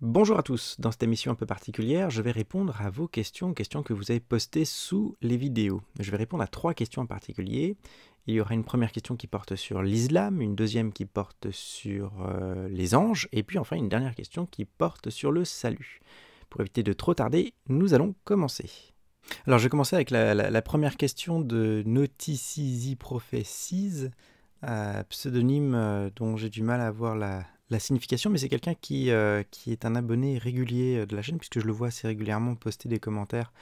Bonjour à tous, dans cette émission un peu particulière, je vais répondre à vos questions que vous avez postées sous les vidéos. Je vais répondre à 3 questions en particulier. Il y aura une première question qui porte sur l'islam, une deuxième qui porte sur les anges, et puis enfin une dernière question qui porte sur le salut. Pour éviter de trop tarder, nous allons commencer. Alors je vais commencer avec la première question de Noticisi Prophecies, pseudonyme dont j'ai du mal à voir la signification, mais c'est quelqu'un qui est un abonné régulier de la chaîne, puisque je le vois assez régulièrement poster des commentaires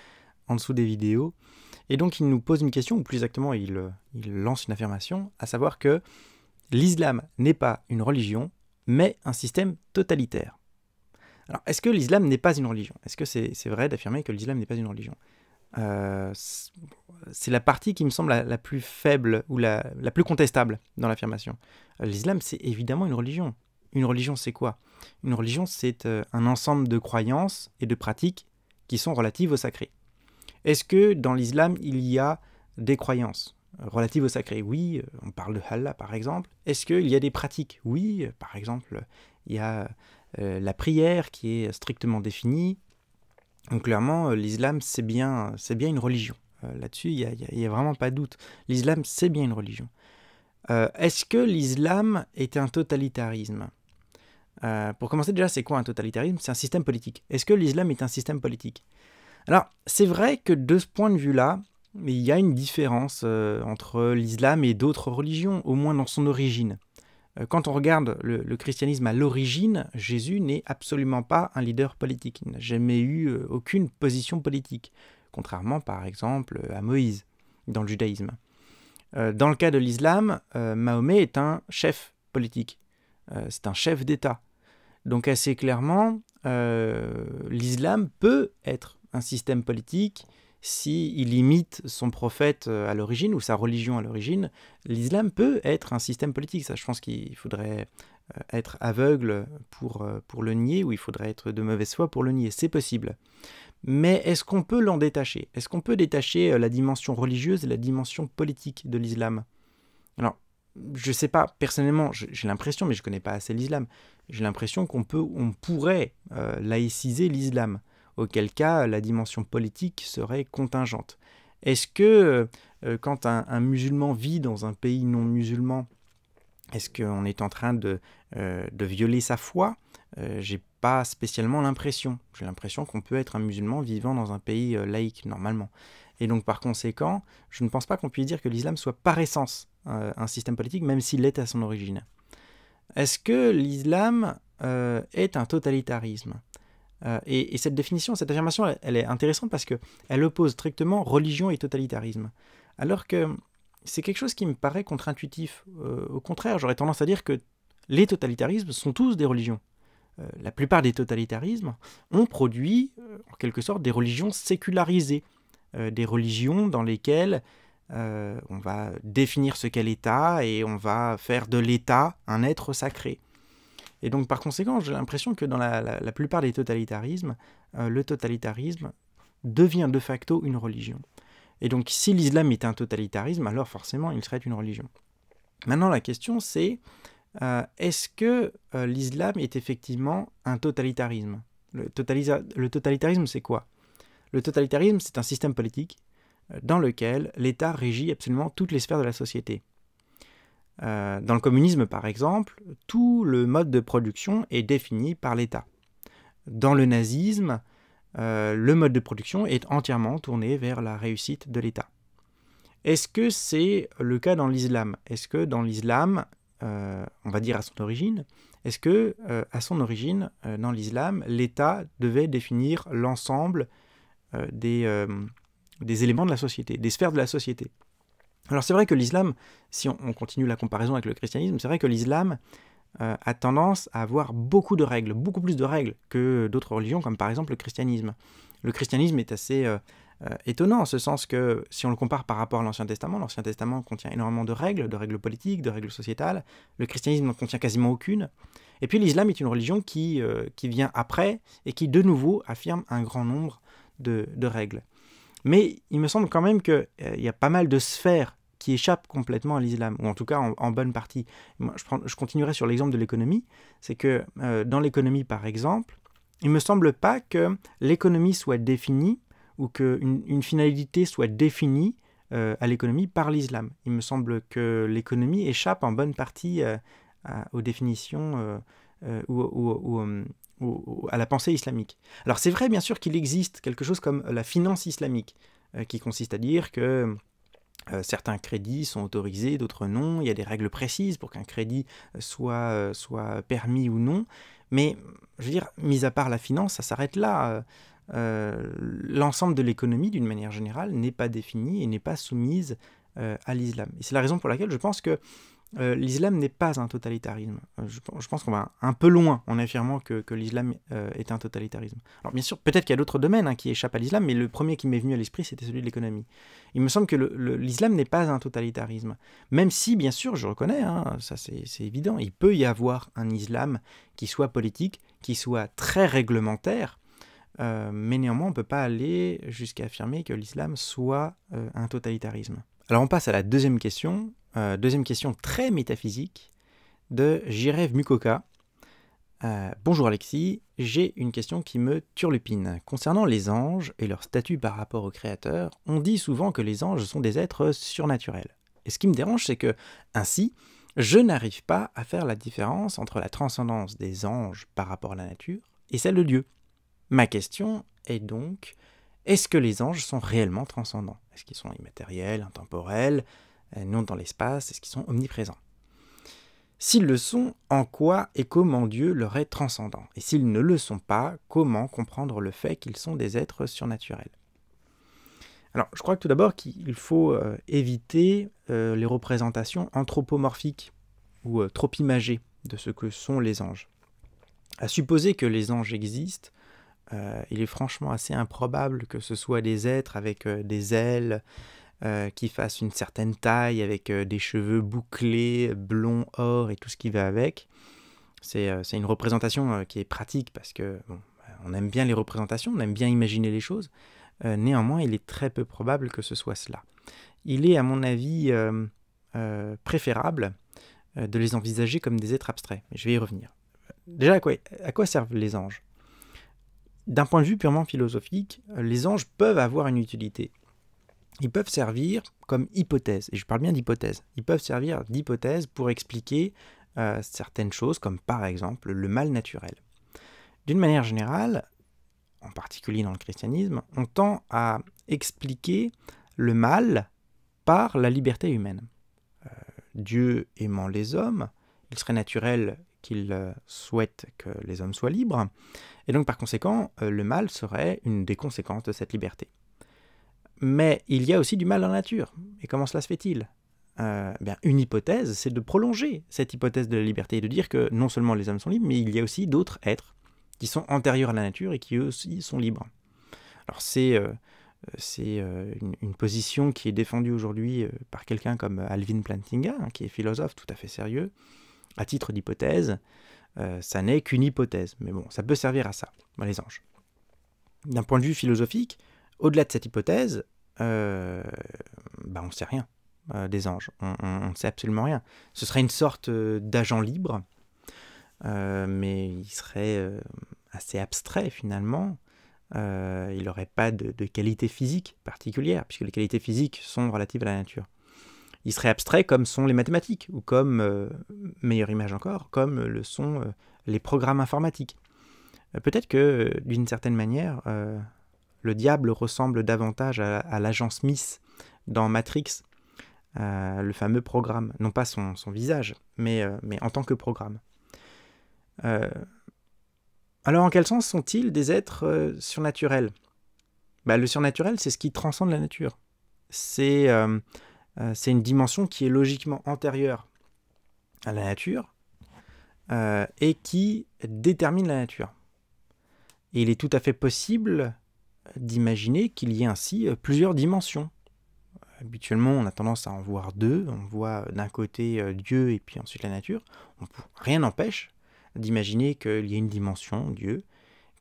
en dessous des vidéos. Et donc il nous pose une question, ou plus exactement il lance une affirmation, à savoir que l'islam n'est pas une religion, mais un système totalitaire. Alors est-ce que l'islam n'est pas une religion? Est-ce que c'est vrai d'affirmer que l'islam n'est pas une religion? C'est la partie qui me semble la plus faible ou la plus contestable dans l'affirmation. L'islam, c'est évidemment une religion. Une religion, c'est quoi? Une religion, c'est un ensemble de croyances et de pratiques qui sont relatives au sacré. Est-ce que dans l'islam, il y a des croyances relatives au sacré? Oui, on parle de Allah par exemple. Est-ce qu'il y a des pratiques? Oui, par exemple, il y a la prière qui est strictement définie. Donc clairement, l'islam, c'est bien une religion. Là-dessus, il n'y a vraiment pas de doute. L'islam, c'est bien une religion. Est-ce que l'islam est un totalitarisme? Pour commencer, déjà, c'est quoi un totalitarisme? C'est un système politique. Est-ce que l'islam est un système politique? Alors, c'est vrai que de ce point de vue-là, il y a une différence entre l'islam et d'autres religions, au moins dans son origine. Quand on regarde le christianisme à l'origine, Jésus n'est absolument pas un leader politique. Il n'a jamais eu aucune position politique, contrairement par exemple à Moïse dans le judaïsme. Dans le cas de l'islam, Mahomet est un chef politique. C'est un chef d'État. Donc assez clairement, l'islam peut être un système politique s'il imite son prophète à l'origine ou sa religion à l'origine. L'islam peut être un système politique. Ça, je pense qu'il faudrait être aveugle pour le nier, ou il faudrait être de mauvaise foi pour le nier. C'est possible. Mais est-ce qu'on peut l'en détacher? Est-ce qu'on peut détacher la dimension religieuse et la dimension politique de l'islam? Alors, je ne sais pas, personnellement, j'ai l'impression, mais je ne connais pas assez l'islam, j'ai l'impression qu'on pourrait laïciser l'islam, auquel cas la dimension politique serait contingente. Est-ce que quand un musulman vit dans un pays non musulman, est-ce qu'on est en train de violer sa foi? J'ai pas spécialement l'impression. J'ai l'impression qu'on peut être un musulman vivant dans un pays laïque, normalement. Et donc, par conséquent, je ne pense pas qu'on puisse dire que l'islam soit par essence un système politique, même s'il l'est à son origine. Est-ce que l'islam est un totalitarisme? Et cette définition, cette affirmation, elle est intéressante parce qu'elle oppose strictement religion et totalitarisme. Alors que c'est quelque chose qui me paraît contre-intuitif. Au contraire, j'aurais tendance à dire que les totalitarismes sont tous des religions. La plupart des totalitarismes ont produit, en quelque sorte, des religions sécularisées. Des religions dans lesquelles on va définir ce qu'est l'État et on va faire de l'État un être sacré. Et donc par conséquent, j'ai l'impression que dans la plupart des totalitarismes, le totalitarisme devient de facto une religion. Et donc si l'islam est un totalitarisme, alors forcément il serait une religion. Maintenant la question c'est, est-ce que l'islam est effectivement un totalitarisme? Le totalitarisme c'est quoi? Le totalitarisme, c'est un système politique dans lequel l'État régit absolument toutes les sphères de la société. Dans le communisme, par exemple, tout le mode de production est défini par l'État. Dans le nazisme, le mode de production est entièrement tourné vers la réussite de l'État. Est-ce que c'est le cas dans l'islam? Est-ce que dans l'islam, on va dire à son origine, est-ce que à son origine, dans l'islam, l'État devait définir l'ensemble des éléments de la société, des sphères de la société? Alors c'est vrai que l'islam, si on continue la comparaison avec le christianisme, c'est vrai que l'islam a tendance à avoir beaucoup de règles, beaucoup plus de règles que d'autres religions, comme par exemple le christianisme. Le christianisme est assez étonnant, en ce sens que si on le compare par rapport à l'Ancien Testament contient énormément de règles politiques, de règles sociétales. Le christianisme n'en contient quasiment aucune. Et puis l'islam est une religion qui vient après et qui de nouveau affirme un grand nombre de règles. Mais il me semble quand même qu'il y a pas mal de sphères qui échappent complètement à l'islam, ou en tout cas en bonne partie. Moi, je continuerai sur l'exemple de l'économie. C'est que dans l'économie, par exemple, Il ne me semble pas que l'économie soit définie ou qu'une finalité soit définie à l'économie par l'islam. Il me semble que l'économie échappe en bonne partie aux définitions ou à la pensée islamique. Alors c'est vrai bien sûr qu'il existe quelque chose comme la finance islamique, qui consiste à dire que certains crédits sont autorisés, d'autres non. Il y a des règles précises pour qu'un crédit soit permis ou non. Mais, je veux dire, mis à part la finance, ça s'arrête là. L'ensemble de l'économie, d'une manière générale, n'est pas définie et n'est pas soumise à l'islam. Et c'est la raison pour laquelle je pense que l'islam n'est pas un totalitarisme. Je pense qu'on va un peu loin en affirmant que l'islam est un totalitarisme. Alors bien sûr, peut-être qu'il y a d'autres domaines qui échappent à l'islam, mais le premier qui m'est venu à l'esprit, c'était celui de l'économie. Il me semble que l'islam n'est pas un totalitarisme. Même si, bien sûr, je reconnais, ça c'est évident, il peut y avoir un islam qui soit politique, qui soit très réglementaire, mais néanmoins, on ne peut pas aller jusqu'à affirmer que l'islam soit un totalitarisme. Alors on passe à la deuxième question très métaphysique de Jirev Mukoka. Bonjour Alexis, j'ai une question qui me turlupine. Concernant les anges et leur statut par rapport au Créateur, on dit souvent que les anges sont des êtres surnaturels. Et ce qui me dérange, c'est que, ainsi, je n'arrive pas à faire la différence entre la transcendance des anges par rapport à la nature et celle de Dieu. Ma question est donc, est-ce que les anges sont réellement transcendants? Est-ce qu'ils sont immatériels, intemporels, non dans l'espace? Est-ce qu'ils sont omniprésents? S'ils le sont, en quoi et comment Dieu leur est transcendant? Et s'ils ne le sont pas, comment comprendre le fait qu'ils sont des êtres surnaturels? Alors, je crois que tout d'abord qu'il faut éviter les représentations anthropomorphiques ou trop imagées de ce que sont les anges. À supposer que les anges existent, il est franchement assez improbable que ce soit des êtres avec des ailes qui fassent une certaine taille, avec des cheveux bouclés, blonds, or et tout ce qui va avec. C'est une représentation qui est pratique parce que on aime bien les représentations, on aime bien imaginer les choses. Néanmoins, il est très peu probable que ce soit cela. Il est, à mon avis, préférable de les envisager comme des êtres abstraits. Je vais y revenir. Déjà, à quoi servent les anges? D'un point de vue purement philosophique, les anges peuvent avoir une utilité. Ils peuvent servir comme hypothèse, et je parle bien d'hypothèse. Ils peuvent servir d'hypothèse pour expliquer certaines choses, comme par exemple le mal naturel. D'une manière générale, en particulier dans le christianisme, on tend à expliquer le mal par la liberté humaine. Dieu aimant les hommes, il serait naturel qu'il souhaite que les hommes soient libres, et donc par conséquent, le mal serait une des conséquences de cette liberté. Mais il y a aussi du mal dans la nature. Et comment cela se fait-il? Une hypothèse, c'est de prolonger cette hypothèse de la liberté et de dire que non seulement les hommes sont libres, mais il y a aussi d'autres êtres qui sont antérieurs à la nature et qui eux aussi sont libres. Alors c'est une position qui est défendue aujourd'hui par quelqu'un comme Alvin Plantinga, qui est philosophe tout à fait sérieux. À titre d'hypothèse, ça n'est qu'une hypothèse, mais bon, ça peut servir à ça, les anges. D'un point de vue philosophique, au-delà de cette hypothèse, on ne sait rien des anges, on ne sait absolument rien. Ce serait une sorte d'agent libre, mais il serait assez abstrait finalement. Il n'aurait pas de qualité physique particulière, puisque les qualités physiques sont relatives à la nature. Il serait abstrait comme sont les mathématiques, ou comme, meilleure image encore, comme le sont les programmes informatiques. Peut-être que, d'une certaine manière, le diable ressemble davantage à l'agent Smith dans Matrix, le fameux programme. Non pas son visage, mais en tant que programme. Alors, en quel sens sont-ils des êtres surnaturels? Le surnaturel, c'est ce qui transcende la nature. C'est une dimension qui est logiquement antérieure à la nature et qui détermine la nature. Et il est tout à fait possible d'imaginer qu'il y ait ainsi plusieurs dimensions. Habituellement, on a tendance à en voir deux. On voit d'un côté Dieu et puis ensuite la nature. Rien n'empêche d'imaginer qu'il y a une dimension, Dieu,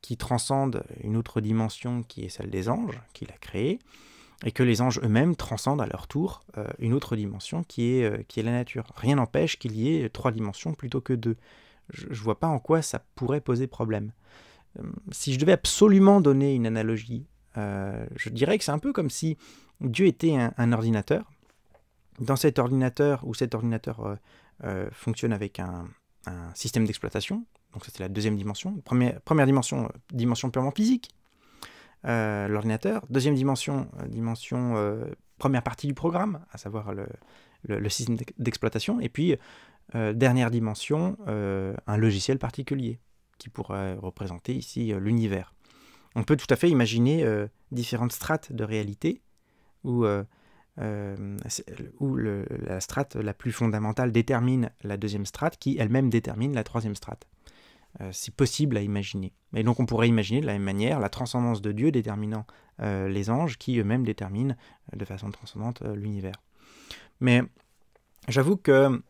qui transcende une autre dimension qui est celle des anges, qu'il a créée, et que les anges eux-mêmes transcendent à leur tour une autre dimension qui est la nature. Rien n'empêche qu'il y ait trois dimensions plutôt que deux. Je ne vois pas en quoi ça pourrait poser problème. Si je devais absolument donner une analogie, je dirais que c'est un peu comme si Dieu était un ordinateur. Dans cet ordinateur, où cet ordinateur fonctionne avec un système d'exploitation, donc ça c'est la deuxième dimension. Première dimension, dimension purement physique, l'ordinateur. Deuxième dimension, première partie du programme, à savoir le système d'exploitation. Et puis, dernière dimension, un logiciel particulier, qui pourrait représenter ici l'univers. On peut tout à fait imaginer différentes strates de réalité, où la strate la plus fondamentale détermine la deuxième strate, qui elle-même détermine la troisième strate. C'est possible à imaginer. Et donc on pourrait imaginer de la même manière la transcendance de Dieu déterminant les anges, qui eux-mêmes déterminent de façon transcendante l'univers. Mais j'avoue que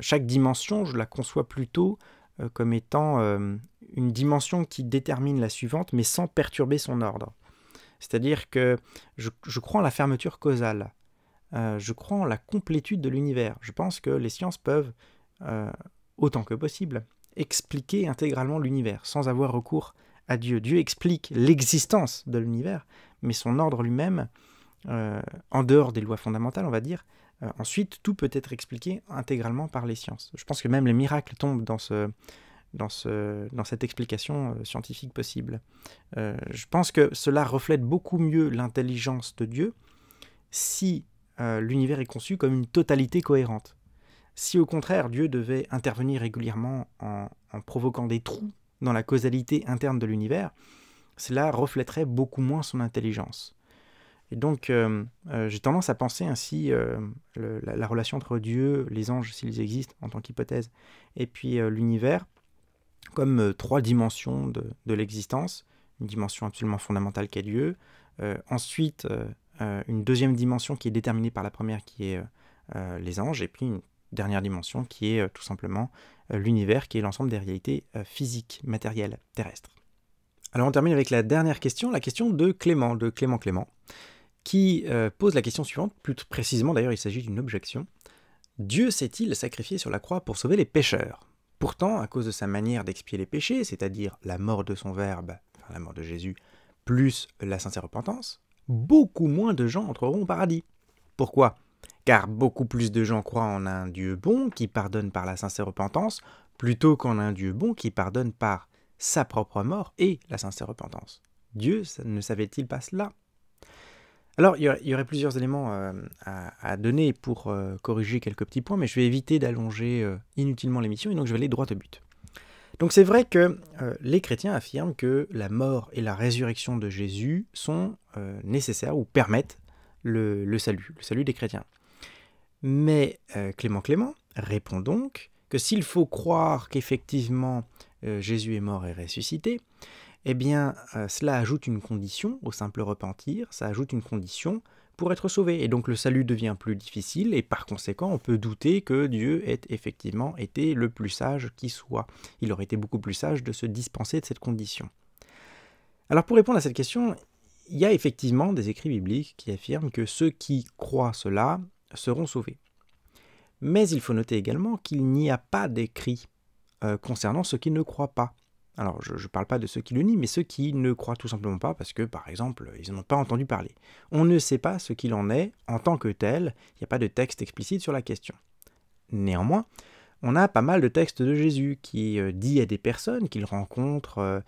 chaque dimension, je la conçois plutôt comme étant une dimension qui détermine la suivante, mais sans perturber son ordre. C'est-à-dire que je crois en la fermeture causale, je crois en la complétude de l'univers. Je pense que les sciences peuvent, autant que possible, expliquer intégralement l'univers, sans avoir recours à Dieu. Dieu explique l'existence de l'univers, mais son ordre lui-même, en dehors des lois fondamentales, on va dire, ensuite, tout peut être expliqué intégralement par les sciences. Je pense que même les miracles tombent dans cette explication scientifique possible. Je pense que cela reflète beaucoup mieux l'intelligence de Dieu si l'univers est conçu comme une totalité cohérente. Si au contraire Dieu devait intervenir régulièrement en provoquant des trous dans la causalité interne de l'univers, cela reflèterait beaucoup moins son intelligence. Et donc j'ai tendance à penser ainsi la relation entre Dieu, les anges s'ils existent en tant qu'hypothèse, et puis l'univers, comme trois dimensions de l'existence, une dimension absolument fondamentale qu'est Dieu, ensuite une deuxième dimension qui est déterminée par la première qui est les anges, et puis une dernière dimension qui est tout simplement l'univers, qui est l'ensemble des réalités physiques, matérielles, terrestres. Alors on termine avec la dernière question, la question de Clément, qui pose la question suivante, plus précisément d'ailleurs il s'agit d'une objection. Dieu s'est-il sacrifié sur la croix pour sauver les pécheurs ? Pourtant, à cause de sa manière d'expier les péchés, c'est-à-dire la mort de son Verbe, enfin la mort de Jésus, plus la sincère repentance, beaucoup moins de gens entreront au paradis. Pourquoi ? Car beaucoup plus de gens croient en un Dieu bon qui pardonne par la sincère repentance, plutôt qu'en un Dieu bon qui pardonne par sa propre mort et la sincère repentance. Dieu ne savait-il pas cela ? Alors, il y aurait plusieurs éléments à donner pour corriger quelques petits points, mais je vais éviter d'allonger inutilement l'émission, et donc je vais aller droit au but. Donc c'est vrai que les chrétiens affirment que la mort et la résurrection de Jésus sont nécessaires ou permettent le salut des chrétiens. Mais Clément répond donc que s'il faut croire qu'effectivement Jésus est mort et ressuscité, eh bien, cela ajoute une condition au simple repentir, ça ajoute une condition pour être sauvé. Et donc le salut devient plus difficile, et par conséquent, on peut douter que Dieu ait effectivement été le plus sage qui soit. Il aurait été beaucoup plus sage de se dispenser de cette condition. Alors pour répondre à cette question, il y a effectivement des écrits bibliques qui affirment que ceux qui croient cela seront sauvés. Mais il faut noter également qu'il n'y a pas d'écrit concernant ceux qui ne croient pas. Alors, je ne parle pas de ceux qui le nient, mais ceux qui ne croient tout simplement pas parce que, par exemple, ils n'en ont pas entendu parler. On ne sait pas ce qu'il en est en tant que tel, il n'y a pas de texte explicite sur la question. Néanmoins, on a pas mal de textes de Jésus qui dit à des personnes qu'il rencontre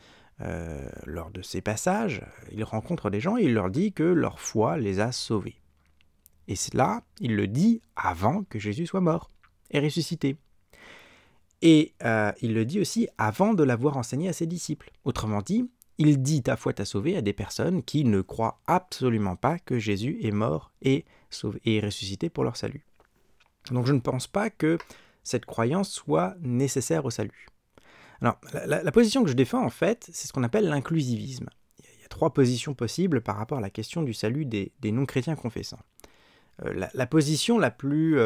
lors de ces passages, il rencontre des gens et il leur dit que leur foi les a sauvés. Et cela, il le dit avant que Jésus soit mort et ressuscité. Et il le dit aussi avant de l'avoir enseigné à ses disciples. Autrement dit, il dit « ta foi t'a sauvé » à des personnes qui ne croient absolument pas que Jésus est mort et ressuscité pour leur salut. Donc je ne pense pas que cette croyance soit nécessaire au salut. Alors, la position que je défends, en fait, c'est ce qu'on appelle l'inclusivisme. Il y a trois positions possibles par rapport à la question du salut des non-chrétiens confessants. La position la plus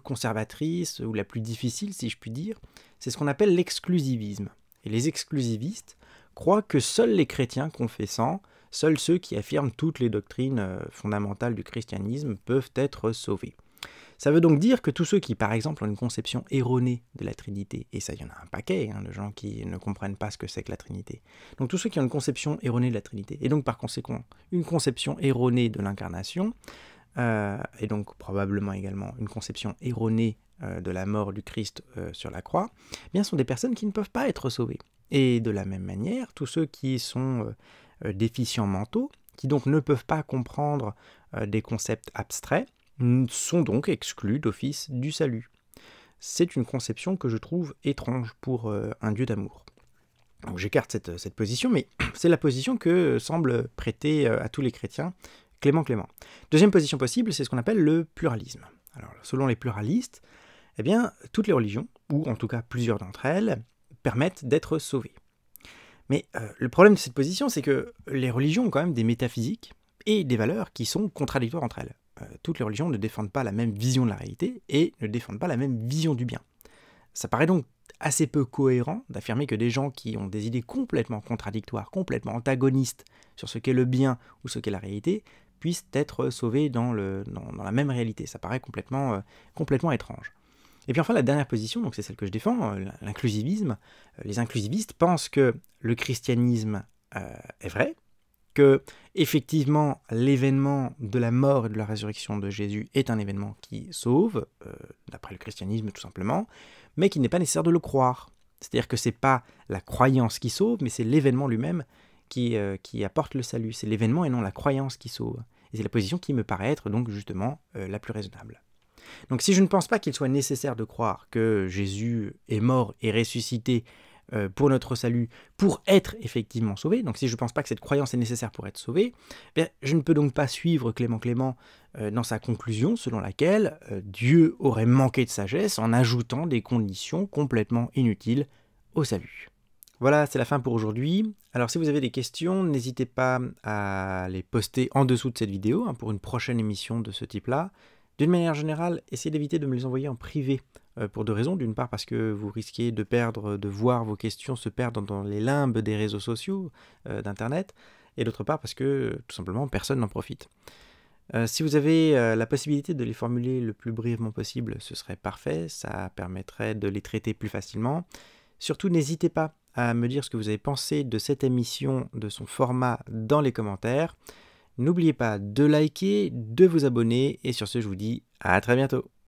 conservatrice ou la plus difficile, si je puis dire, c'est ce qu'on appelle l'exclusivisme. Et les exclusivistes croient que seuls les chrétiens confessants, seuls ceux qui affirment toutes les doctrines fondamentales du christianisme peuvent être sauvés. Ça veut donc dire que tous ceux qui, par exemple, ont une conception erronée de la Trinité, et ça, il y en a un paquet de gens qui ne comprennent pas ce que c'est que la Trinité. Donc tous ceux qui ont une conception erronée de la Trinité, et donc par conséquent une conception erronée de l'incarnation, et donc probablement également une conception erronée de la mort du Christ sur la croix, eh bien, sont des personnes qui ne peuvent pas être sauvées. Et de la même manière, tous ceux qui sont déficients mentaux, qui donc ne peuvent pas comprendre des concepts abstraits, sont donc exclus d'office du salut. C'est une conception que je trouve étrange pour un Dieu d'amour. Donc j'écarte cette position, mais c'est la position que semble prêter à tous les chrétiens Clément. Deuxième position possible, c'est ce qu'on appelle le pluralisme. Alors, selon les pluralistes, eh bien, toutes les religions, ou en tout cas plusieurs d'entre elles, permettent d'être sauvées. Mais le problème de cette position, c'est que les religions ont quand même des métaphysiques et des valeurs qui sont contradictoires entre elles. Toutes les religions ne défendent pas la même vision de la réalité et ne défendent pas la même vision du bien. Ça paraît donc assez peu cohérent d'affirmer que des gens qui ont des idées complètement contradictoires, complètement antagonistes sur ce qu'est le bien ou ce qu'est la réalité, puissent être sauvés dans la même réalité. Ça paraît complètement étrange. Et puis enfin, la dernière position, donc c'est celle que je défends, l'inclusivisme. Les inclusivistes pensent que le christianisme est vrai, que effectivement l'événement de la mort et de la résurrection de Jésus est un événement qui sauve, d'après le christianisme tout simplement, mais qu'il n'est pas nécessaire de le croire. C'est-à-dire que ce n'est pas la croyance qui sauve, mais c'est l'événement lui-même qui apporte le salut. C'est l'événement et non la croyance qui sauve. Et c'est la position qui me paraît être donc justement la plus raisonnable. Donc si je ne pense pas qu'il soit nécessaire de croire que Jésus est mort et ressuscité pour notre salut, pour être effectivement sauvé, donc si je ne pense pas que cette croyance est nécessaire pour être sauvé, bien, je ne peux donc pas suivre Clément dans sa conclusion selon laquelle Dieu aurait manqué de sagesse en ajoutant des conditions complètement inutiles au salut. Voilà, c'est la fin pour aujourd'hui. Alors si vous avez des questions, n'hésitez pas à les poster en dessous de cette vidéo pour une prochaine émission de ce type-là. D'une manière générale, essayez d'éviter de me les envoyer en privé pour deux raisons. D'une part parce que vous risquez de voir vos questions se perdre dans les limbes des réseaux sociaux d'Internet, et d'autre part parce que tout simplement personne n'en profite. Si vous avez la possibilité de les formuler le plus brièvement possible, ce serait parfait, ça permettrait de les traiter plus facilement. Surtout, n'hésitez pas à me dire ce que vous avez pensé de cette émission, de son format dans les commentaires. N'oubliez pas de liker, de vous abonner, et sur ce, je vous dis à très bientôt.